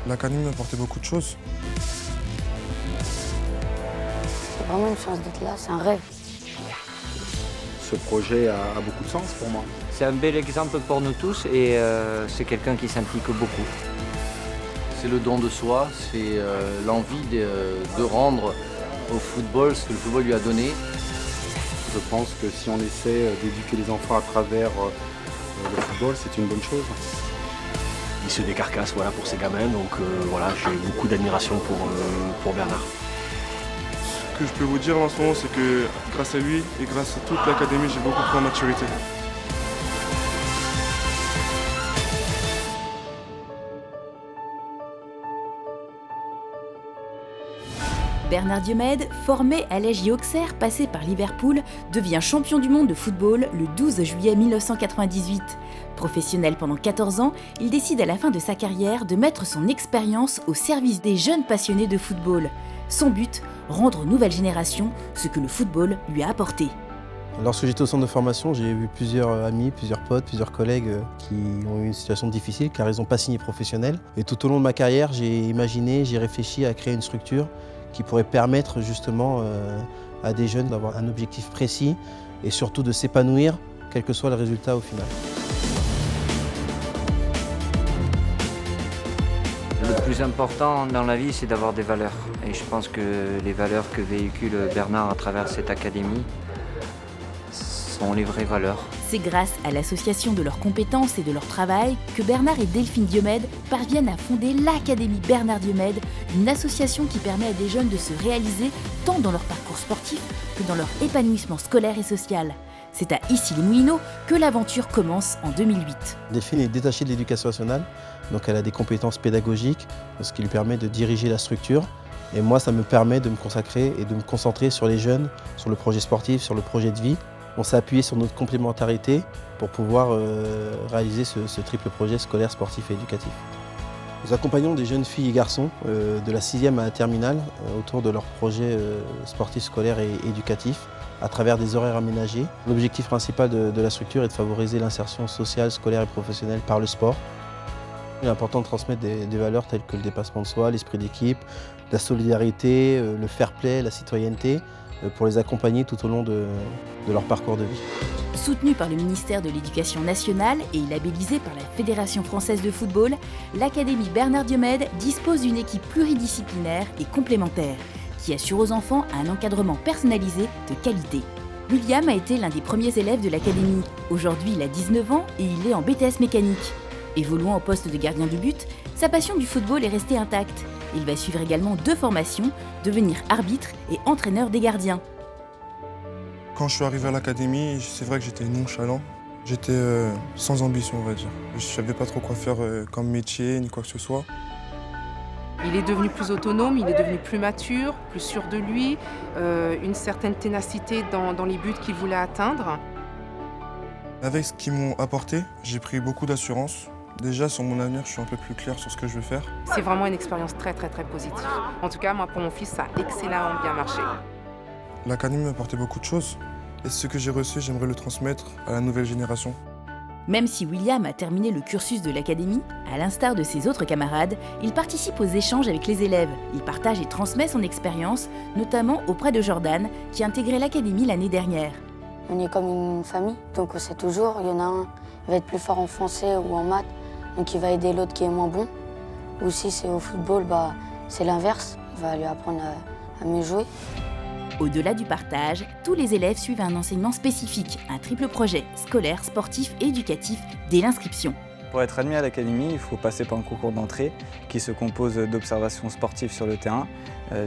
L'académie m'a apporté beaucoup de choses. C'est vraiment une chance d'être là, c'est un rêve. Ce projet a beaucoup de sens pour moi. C'est un bel exemple pour nous tous et c'est quelqu'un qui s'implique beaucoup. C'est le don de soi, c'est l'envie de rendre au football ce que le football lui a donné. Je pense que si on essaie d'éduquer les enfants à travers le football, c'est une bonne chose. Il se décarcasse voilà, pour ses gamins, donc voilà, j'ai beaucoup d'admiration pour Bernard. Ce que je peux vous dire en ce moment, c'est que grâce à lui et grâce à toute l'académie, j'ai beaucoup pris en maturité. Bernard Diomède, formé à l'Legia Auxerre, passé par Liverpool, devient champion du monde de football le 12 juillet 1998. Professionnel pendant 14 ans, il décide à la fin de sa carrière de mettre son expérience au service des jeunes passionnés de football. Son but, rendre aux nouvelles générations ce que le football lui a apporté. Lorsque j'étais au centre de formation, j'ai vu plusieurs amis, plusieurs potes, plusieurs collègues qui ont eu une situation difficile car ils n'ont pas signé professionnel. Et tout au long de ma carrière, j'ai imaginé, j'ai réfléchi à créer une structure qui pourrait permettre justement à des jeunes d'avoir un objectif précis et surtout de s'épanouir, quel que soit le résultat au final. Le plus important dans la vie, c'est d'avoir des valeurs. Et je pense que les valeurs que véhicule Bernard à travers cette académie sont les vraies valeurs. C'est grâce à l'association de leurs compétences et de leur travail que Bernard et Delphine Diomède parviennent à fonder l'Académie Bernard Diomède, une association qui permet à des jeunes de se réaliser tant dans leur parcours sportif que dans leur épanouissement scolaire et social. C'est à Issy-les-Moulineaux que l'aventure commence en 2008. Delphine est détachée de l'éducation nationale, donc elle a des compétences pédagogiques, ce qui lui permet de diriger la structure. Et moi, ça me permet de me consacrer et de me concentrer sur les jeunes, sur le projet sportif, sur le projet de vie. On s'est appuyé sur notre complémentarité pour pouvoir réaliser ce triple projet scolaire, sportif et éducatif. Nous accompagnons des jeunes filles et garçons de la 6e à la terminale autour de leurs projets sportifs, scolaires et éducatifs à travers des horaires aménagés. L'objectif principal de la structure est de favoriser l'insertion sociale, scolaire et professionnelle par le sport. Il est important de transmettre des valeurs telles que le dépassement de soi, l'esprit d'équipe, la solidarité, le fair play, la citoyenneté, pour les accompagner tout au long de leur parcours de vie. Soutenu par le ministère de l'Éducation nationale et labellisé par la Fédération française de football, l'Académie Bernard Diomède dispose d'une équipe pluridisciplinaire et complémentaire qui assure aux enfants un encadrement personnalisé de qualité. William a été l'un des premiers élèves de l'Académie. Aujourd'hui, il a 19 ans et il est en BTS mécanique. Évoluant au poste de gardien de but, sa passion du football est restée intacte. Il va suivre également 2 formations, devenir arbitre et entraîneur des gardiens. Quand je suis arrivé à l'académie, c'est vrai que j'étais nonchalant. J'étais sans ambition, on va dire. Je ne savais pas trop quoi faire comme métier, ni quoi que ce soit. Il est devenu plus autonome, il est devenu plus mature, plus sûr de lui, une certaine ténacité dans les buts qu'il voulait atteindre. Avec ce qu'ils m'ont apporté, j'ai pris beaucoup d'assurance. Déjà, sur mon avenir, je suis un peu plus clair sur ce que je veux faire. C'est vraiment une expérience très positive. En tout cas, moi, pour mon fils, ça a excellemment bien marché. L'académie m'a apporté beaucoup de choses. Et ce que j'ai reçu, j'aimerais le transmettre à la nouvelle génération. Même si William a terminé le cursus de l'académie, à l'instar de ses autres camarades, il participe aux échanges avec les élèves. Il partage et transmet son expérience, notamment auprès de Jordan, qui a intégré l'académie l'année dernière. On est comme une famille, donc on sait toujours, il y en a un qui va être plus fort en français ou en maths, donc il va aider l'autre qui est moins bon. Ou si c'est au football, c'est l'inverse, il va lui apprendre à mieux jouer. Au-delà du partage, tous les élèves suivent un enseignement spécifique, un triple projet, scolaire, sportif et éducatif, dès l'inscription. Pour être admis à l'académie, il faut passer par un concours d'entrée qui se compose d'observations sportives sur le terrain,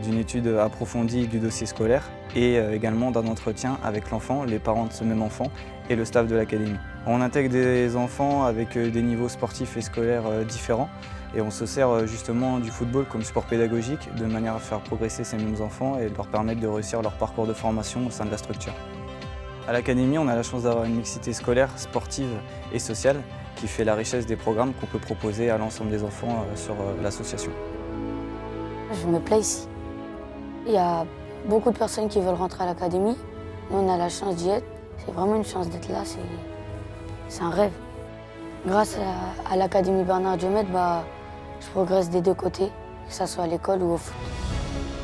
d'une étude approfondie du dossier scolaire et également d'un entretien avec l'enfant, les parents de ce même enfant et le staff de l'académie. On intègre des enfants avec des niveaux sportifs et scolaires différents et on se sert justement du football comme support pédagogique de manière à faire progresser ces mêmes enfants et leur permettre de réussir leur parcours de formation au sein de la structure. À l'académie, on a la chance d'avoir une mixité scolaire, sportive et sociale qui fait la richesse des programmes qu'on peut proposer à l'ensemble des enfants sur l'association. Je me plais ici. Il y a beaucoup de personnes qui veulent rentrer à l'académie. Nous, on a la chance d'y être. C'est vraiment une chance d'être là, c'est un rêve. Grâce à l'Académie Bernard Diomède, je progresse des deux côtés, que ce soit à l'école ou au foot.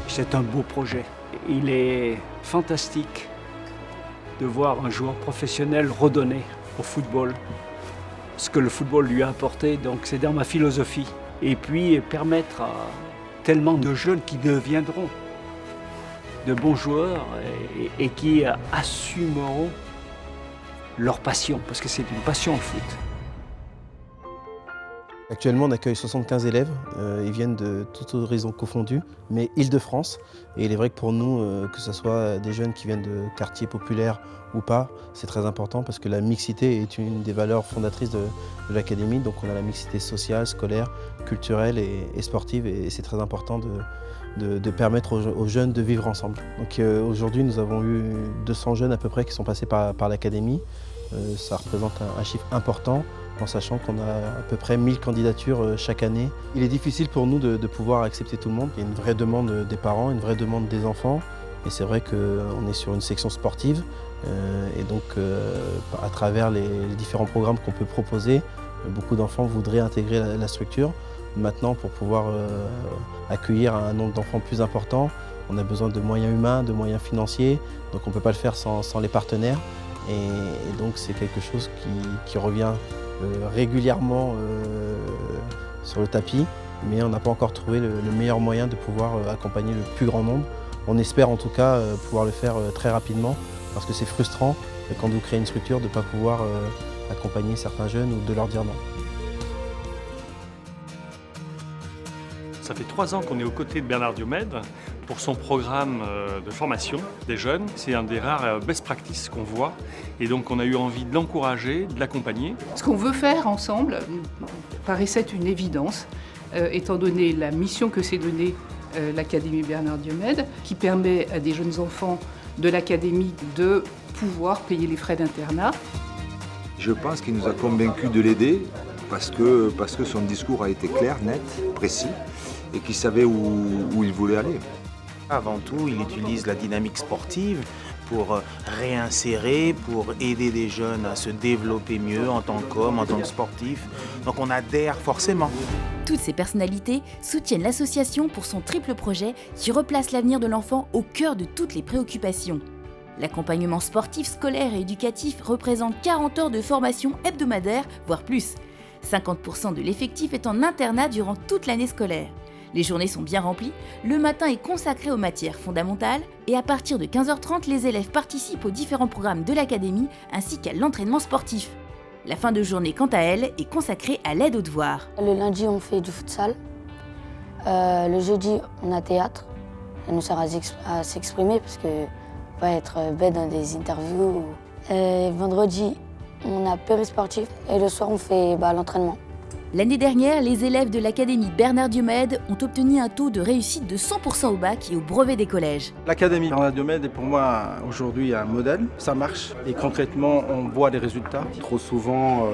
C'est un beau projet. Il est fantastique de voir un joueur professionnel redonner au football ce que le football lui a apporté, donc c'est dans ma philosophie. Et puis permettre à tellement de jeunes qui deviendront de bons joueurs et qui assumeront leur passion, parce que c'est une passion le foot. Actuellement, on accueille 75 élèves, ils viennent de tout horizon confondu, mais Île-de-France. Et il est vrai que pour nous, que ce soit des jeunes qui viennent de quartiers populaires ou pas, c'est très important parce que la mixité est une des valeurs fondatrices de l'académie. Donc on a la mixité sociale, scolaire, culturelle et sportive, et c'est très important de permettre aux jeunes de vivre ensemble. Donc aujourd'hui, nous avons eu 200 jeunes à peu près qui sont passés par l'académie. Ça représente un chiffre important, en sachant qu'on a à peu près 1000 candidatures chaque année. Il est difficile pour nous de pouvoir accepter tout le monde. Il y a une vraie demande des parents, une vraie demande des enfants. Et c'est vrai qu'on est sur une section sportive. Et donc, à travers les différents programmes qu'on peut proposer, beaucoup d'enfants voudraient intégrer la structure. Maintenant, pour pouvoir accueillir un nombre d'enfants plus important, on a besoin de moyens humains, de moyens financiers. Donc on ne peut pas le faire sans les partenaires. Et donc c'est quelque chose qui revient régulièrement sur le tapis, mais on n'a pas encore trouvé le meilleur moyen de pouvoir accompagner le plus grand nombre. On espère en tout cas pouvoir le faire très rapidement, parce que c'est frustrant quand vous créez une structure de ne pas pouvoir accompagner certains jeunes ou de leur dire non. Ça fait 3 ans qu'on est aux côtés de Bernard Diomède pour son programme de formation des jeunes. C'est un des rares best practices qu'on voit, et donc on a eu envie de l'encourager, de l'accompagner. Ce qu'on veut faire ensemble paraissait une évidence, étant donné la mission que s'est donnée l'Académie Bernard Diomède, qui permet à des jeunes enfants de l'Académie de pouvoir payer les frais d'internat. Je pense qu'il nous a convaincus de l'aider parce que son discours a été clair, net, précis, et qu'il savait où il voulait aller. Avant tout, il utilise la dynamique sportive pour réinsérer, pour aider des jeunes à se développer mieux en tant qu'homme, en tant que sportif. Donc on adhère forcément. Toutes ces personnalités soutiennent l'association pour son triple projet qui replace l'avenir de l'enfant au cœur de toutes les préoccupations. L'accompagnement sportif, scolaire et éducatif représente 40 heures de formation hebdomadaire, voire plus. 50% de l'effectif est en internat durant toute l'année scolaire. Les journées sont bien remplies, le matin est consacré aux matières fondamentales et à partir de 15h30, les élèves participent aux différents programmes de l'académie ainsi qu'à l'entraînement sportif. La fin de journée, quant à elle, est consacrée à l'aide aux devoirs. Le lundi, on fait du futsal. Le jeudi, on a théâtre. Ça nous sert à s'exprimer parce que pas être bête dans des interviews. Vendredi, on a périsportif et le soir, on fait l'entraînement. L'année dernière, les élèves de l'Académie Bernard Diomède ont obtenu un taux de réussite de 100% au bac et au brevet des collèges. L'Académie Bernard Diomède est pour moi aujourd'hui un modèle, ça marche et concrètement on voit des résultats. Trop souvent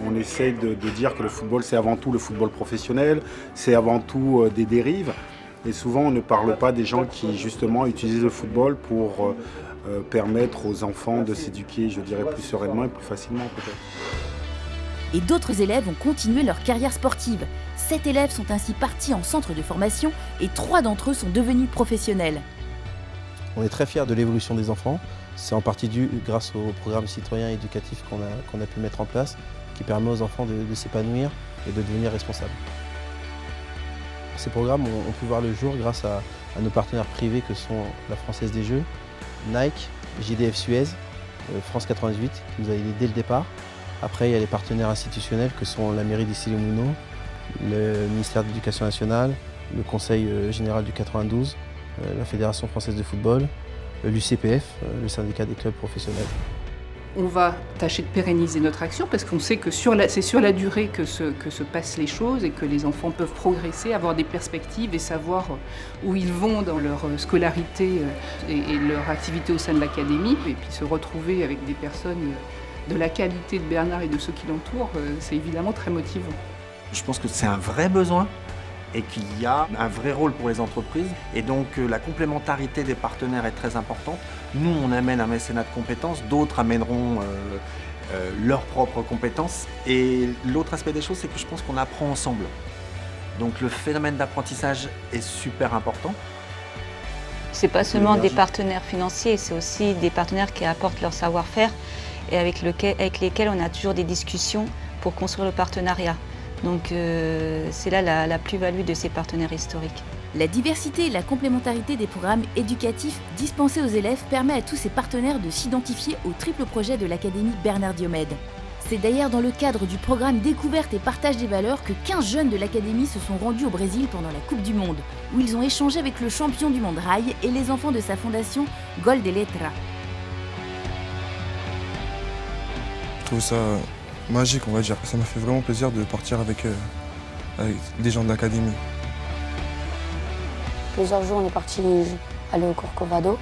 on essaie de dire que le football c'est avant tout le football professionnel, c'est avant tout des dérives, et souvent on ne parle pas des gens qui justement utilisent le football pour permettre aux enfants de s'éduquer, je dirais, plus sereinement et plus facilement peut-être. Et d'autres élèves ont continué leur carrière sportive. 7 élèves sont ainsi partis en centre de formation et 3 d'entre eux sont devenus professionnels. On est très fiers de l'évolution des enfants. C'est en partie dû grâce au programme citoyen éducatif qu'on a pu mettre en place, qui permet aux enfants de s'épanouir et de devenir responsables. Ces programmes ont pu voir le jour grâce à nos partenaires privés que sont la Française des Jeux, Nike, JDF Suez, France 98, qui nous a aidés dès le départ. Après, il y a les partenaires institutionnels que sont la mairie d'Issy-les-Moulineaux, le ministère de l'Éducation nationale, le Conseil général du 92, la Fédération française de football, l'UCPF, le syndicat des clubs professionnels. On va tâcher de pérenniser notre action parce qu'on sait que c'est sur la durée que se passent les choses et que les enfants peuvent progresser, avoir des perspectives et savoir où ils vont dans leur scolarité et leur activité au sein de l'académie. Et puis se retrouver avec des personnes de la qualité de Bernard et de ceux qui l'entourent, c'est évidemment très motivant. Je pense que c'est un vrai besoin et qu'il y a un vrai rôle pour les entreprises. Et donc la complémentarité des partenaires est très importante. Nous, on amène un mécénat de compétences, d'autres amèneront leurs propres compétences. Et l'autre aspect des choses, c'est que je pense qu'on apprend ensemble. Donc le phénomène d'apprentissage est super important. C'est pas seulement des partenaires financiers, c'est aussi des partenaires qui apportent leur savoir-faire et avec lesquels on a toujours des discussions pour construire le partenariat. Donc c'est là la plus-value de ces partenaires historiques. La diversité et la complémentarité des programmes éducatifs dispensés aux élèves permet à tous ces partenaires de s'identifier au triple projet de l'Académie Bernard Diomède. C'est d'ailleurs dans le cadre du programme Découverte et Partage des valeurs que 15 jeunes de l'Académie se sont rendus au Brésil pendant la Coupe du Monde, où ils ont échangé avec le champion du monde Rail et les enfants de sa fondation Gol de Letra. Je trouve ça magique, on va dire. Ça m'a fait vraiment plaisir de partir avec des gens de l'Académie. Plusieurs jours, on est parti aller au Corcovado.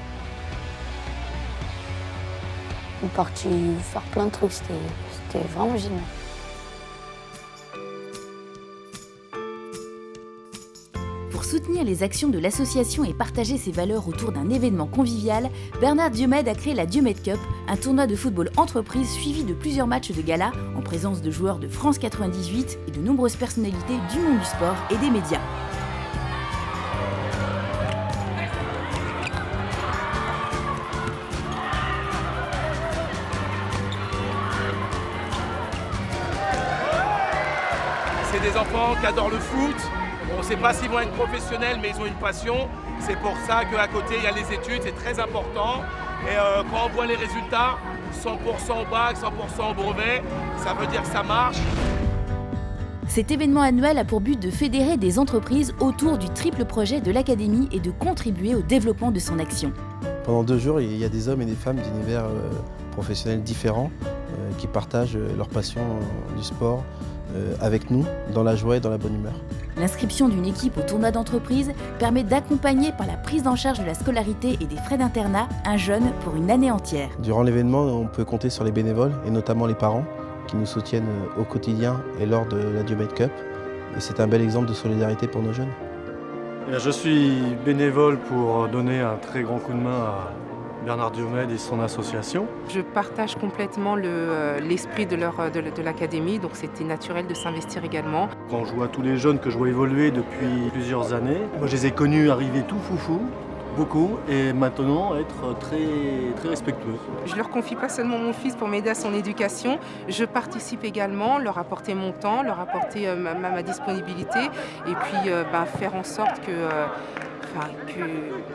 On est parti faire plein de trucs, c'était vraiment génial. Pour soutenir les actions de l'association et partager ses valeurs autour d'un événement convivial, Bernard Diomède a créé la Diomède Cup, un tournoi de football entreprise suivi de plusieurs matchs de gala en présence de joueurs de France 98 et de nombreuses personnalités du monde du sport et des médias. C'est des enfants qui adorent le foot. On ne sait pas s'ils vont être professionnels, mais ils ont une passion. C'est pour ça qu'à côté, il y a les études, c'est très important. Et quand on voit les résultats, 100% au bac, 100% au brevet, ça veut dire que ça marche. Cet événement annuel a pour but de fédérer des entreprises autour du triple projet de l'Académie et de contribuer au développement de son action. Pendant 2 jours, il y a des hommes et des femmes d'univers professionnels différents qui partagent leur passion du sport avec nous, dans la joie et dans la bonne humeur. L'inscription d'une équipe au tournoi d'entreprise permet d'accompagner par la prise en charge de la scolarité et des frais d'internat un jeune pour une année entière. Durant l'événement, on peut compter sur les bénévoles et notamment les parents qui nous soutiennent au quotidien et lors de la Diomède Cup. Et c'est un bel exemple de solidarité pour nos jeunes. Je suis bénévole pour donner un très grand coup de main à Bernard Diomède et son association. Je partage complètement l'esprit de l'Académie, donc c'était naturel de s'investir également. Quand je vois tous les jeunes que je vois évoluer depuis plusieurs années, moi je les ai connus arriver tout foufou, beaucoup, et maintenant être très respectueux. Je leur confie pas seulement mon fils pour m'aider à son éducation, je participe également, leur apporter mon temps, leur apporter ma disponibilité, et puis faire en sorte que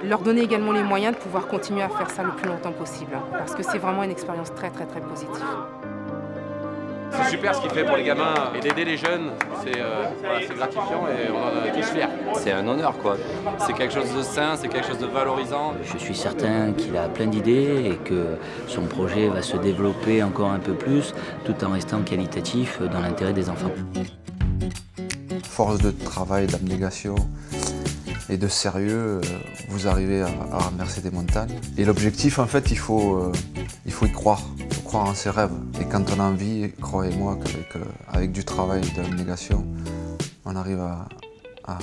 leur donner également les moyens de pouvoir continuer à faire ça le plus longtemps possible, parce que c'est vraiment une expérience très positive. C'est super ce qu'il fait pour les gamins et d'aider les jeunes, c'est gratifiant et on en est tous fiers. C'est un honneur quoi, c'est quelque chose de sain, c'est quelque chose de valorisant. Je suis certain qu'il a plein d'idées et que son projet va se développer encore un peu plus tout en restant qualitatif dans l'intérêt des enfants. Force de travail, d'abnégation et de sérieux, vous arrivez à renverser des montagnes. Et l'objectif, en fait, il faut y croire. Il faut croire en ses rêves. Et quand on a envie, croyez-moi qu'avec du travail et de l'abnégation, on arrive à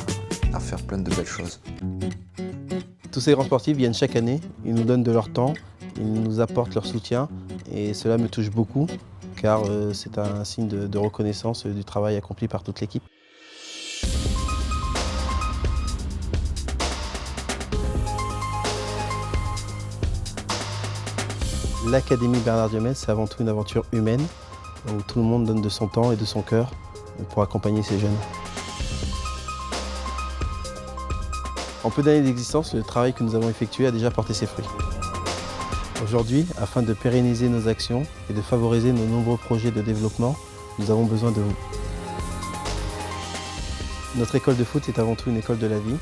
faire plein de belles choses. Tous ces grands sportifs viennent chaque année, ils nous donnent de leur temps, ils nous apportent leur soutien et cela me touche beaucoup car c'est un signe de reconnaissance du travail accompli par toute l'équipe. L'Académie Bernard Diomède, c'est avant tout une aventure humaine où tout le monde donne de son temps et de son cœur pour accompagner ces jeunes. En peu d'années d'existence, le travail que nous avons effectué a déjà porté ses fruits. Aujourd'hui, afin de pérenniser nos actions et de favoriser nos nombreux projets de développement, nous avons besoin de vous. Notre école de foot est avant tout une école de la vie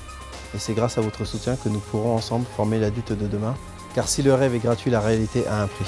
et c'est grâce à votre soutien que nous pourrons ensemble former l'adulte de demain. Car si le rêve est gratuit, la réalité a un prix.